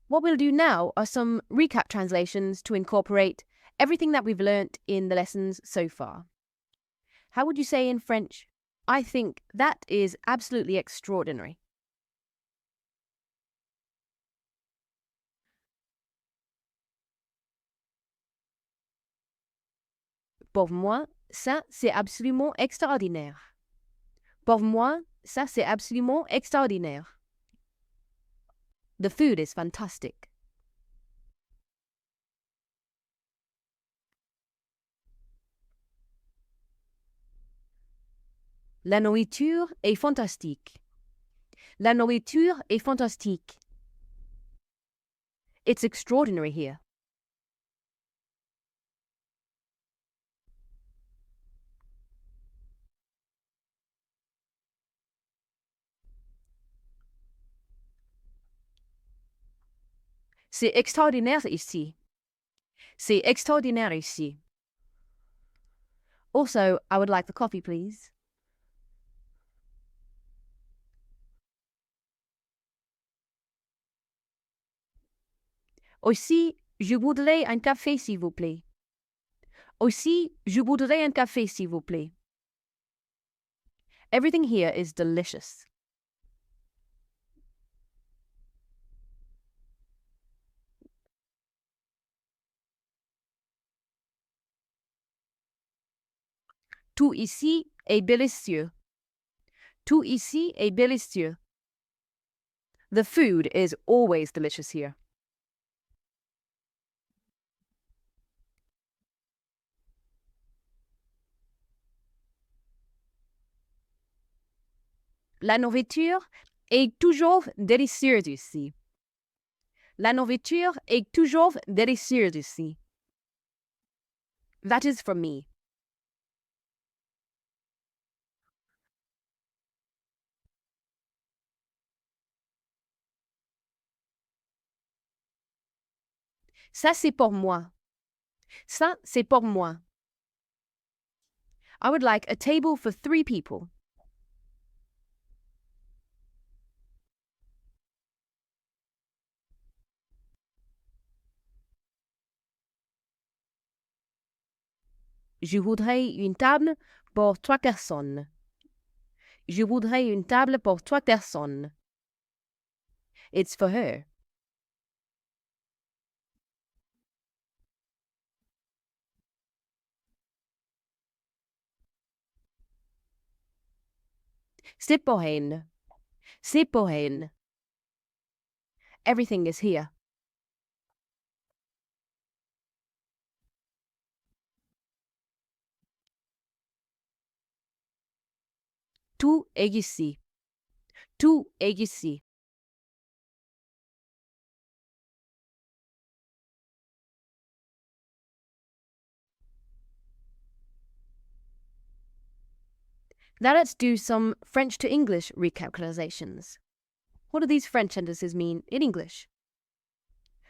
What we'll do now are some recap translations to incorporate everything that we've learnt in the lessons so far. How would you say in French, I think that is absolutely extraordinary? Pour moi, ça c'est absolument extraordinaire. Pour moi, ça c'est absolument extraordinaire. The food is fantastic. La nourriture est fantastique. La nourriture est fantastique. It's extraordinary here. C'est extraordinaire ici. C'est extraordinaire ici. Also, I would like the coffee, please. Aussi, je voudrais un café, s'il vous plaît. Aussi, je voudrais un café, s'il vous plaît. Everything here is delicious. Tout ici est délicieux. Tout ici est délicieux. The food is always delicious here. La nourriture est toujours délicieuse ici. La nourriture est toujours délicieuse ici. That is from me. Ça, c'est pour moi. Ça, c'est pour moi. I would like a table for 3 people. Je voudrais une table pour 3 personnes. Je voudrais une table pour 3 personnes. It's for her. C'est pour elle. C'est pour elle. Everything is here. Tout est ici. Tout est ici. Now let's do some French to English recapitalizations. What do these French sentences mean in English?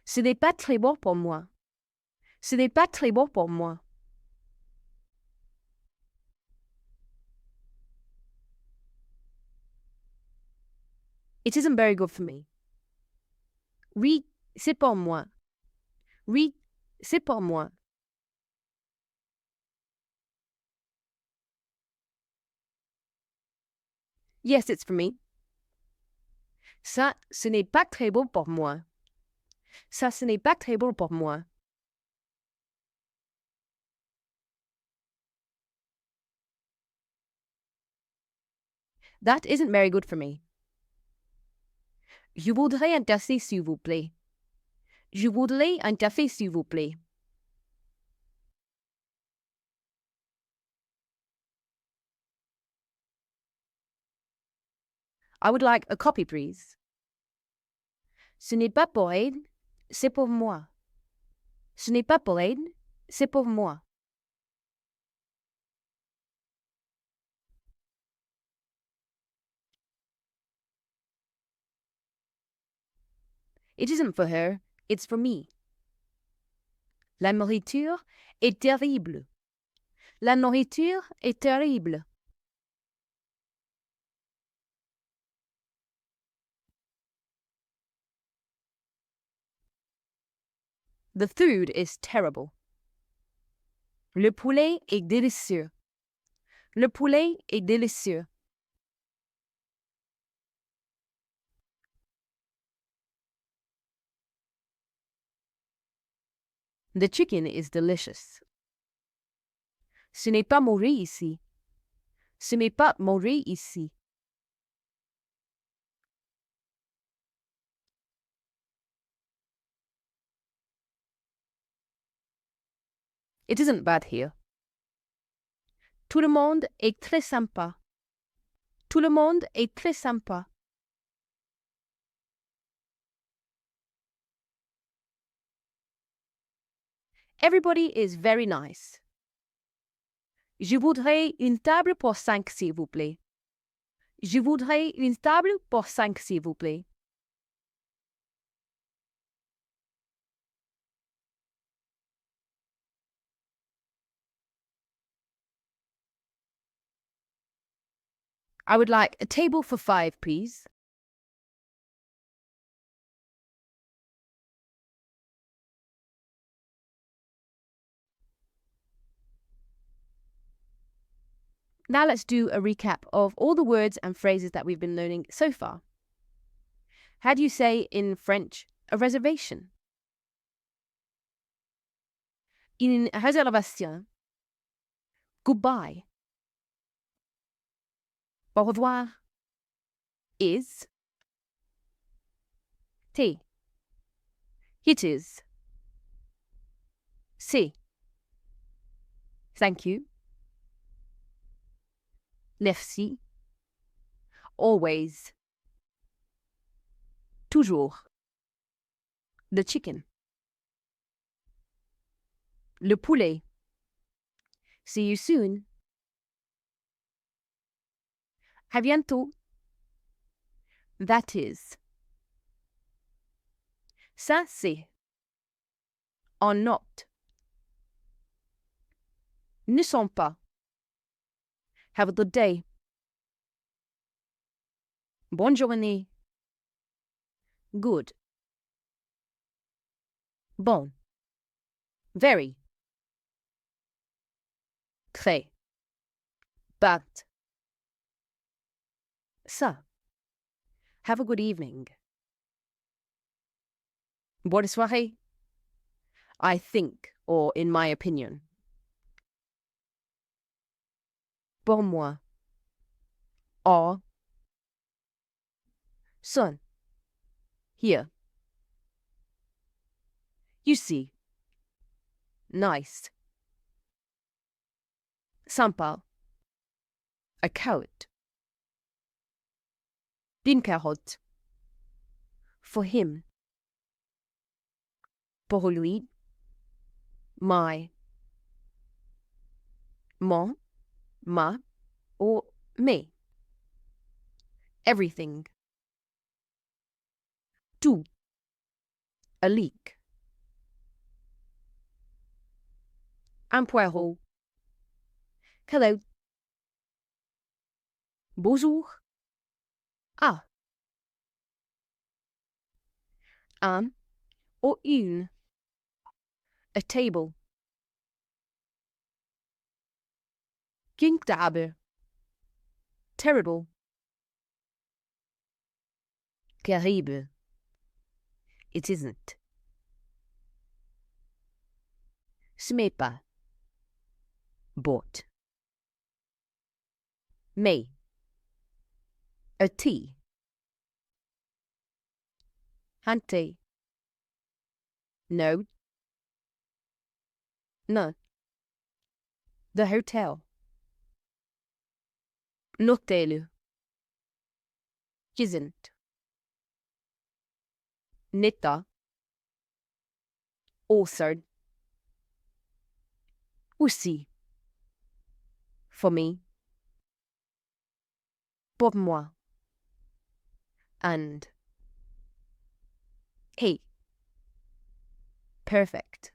Ce n'est pas très bon pour moi. Ce n'est pas très bon pour moi. It isn't very good for me. Oui, c'est pour moi. Oui, c'est pour moi. Yes, it's for me. Ça, ce n'est pas très bon pour moi. Ça, ce n'est pas très bon pour moi. That isn't very good for me. Je voudrais un café, s'il vous plaît. Je voudrais un café, s'il vous plaît. I would like a copy, please. Ce n'est pas pour elle, c'est pour moi. Ce n'est pas pour elle, c'est pour moi. It isn't for her, it's for me. La nourriture est terrible. La nourriture est terrible. The food is terrible. Le poulet est délicieux. Le poulet est délicieux. The chicken is delicious. Ce n'est pas mauvais ici. Ce n'est pas mauvais ici. It isn't bad here. Tout le monde est très sympa. Tout le monde est très sympa. Everybody is very nice. Je voudrais une table pour 5, s'il vous plaît. Je voudrais une table pour 5, s'il vous plaît. I would like a table for 5, please. Now let's do a recap of all the words and phrases that we've been learning so far. How do you say in French a reservation? Une réservation. Goodbye. Au revoir. Is. T. It is. C'est. Thank you. Merci. Always. Toujours. The chicken. Le poulet. See you soon. À bientôt. That is. Ça, c'est. Are not. Ne sont pas. Have a good day. Bonne journée. Good. Bon. Very. Très. Bad. Ça. Have a good evening. Bonne soirée. I think, or in my opinion. Pour moi. Or. Son. Here. You see. Nice. Sympa. A carrot. D'une carotte. For him. Pour lui. My. Mon. Ma. Or me. Everything. Tout. A leak. Un poireau. Hello. Bonjour. Ah. Un or une. A table. Qu'une table. Terrible. Terrible. It isn't. Ce n'est pas. Bought. May. A tea. Hanté. No. No. The hotel. L'hôtel. Isn't. N'était. Also. Aussi. For me. Pour moi. And. He. Perfect.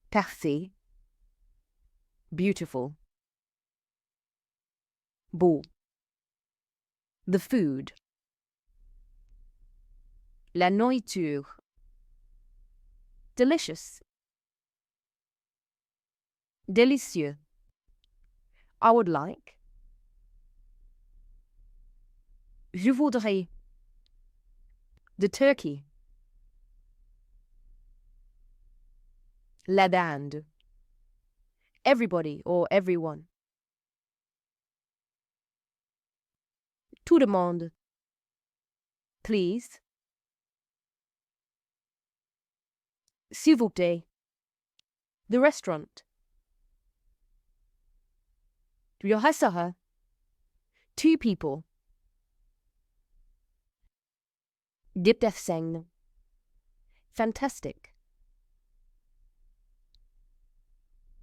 Parfait. Beautiful. Beau. The food. La nourriture. delicious. Délicieux. I would like. Je voudrais. The turkey. La dinde. Everybody or everyone. Tout le monde. Please. S'il vous plaît. The restaurant. Jag hälsar här. Two people. Dipdefsegn. Fantastic.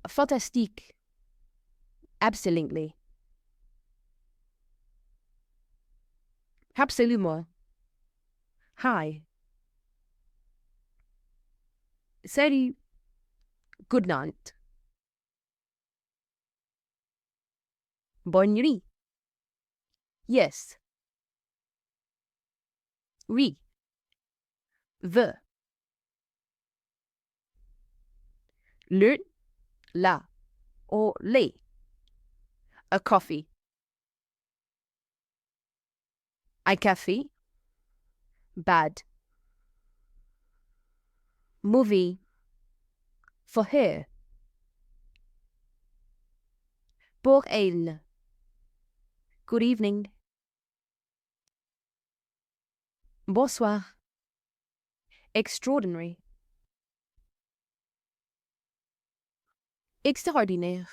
Fantastique. Absolutely. Absolument. Hi. Salut. Good night. Bonne nuit. Yes. Oui. The. Le, la, or les. A coffee. Un café. Bad. Movie. For her. Pour elle. Good evening. Bonsoir. Extraordinary. Extraordinaire.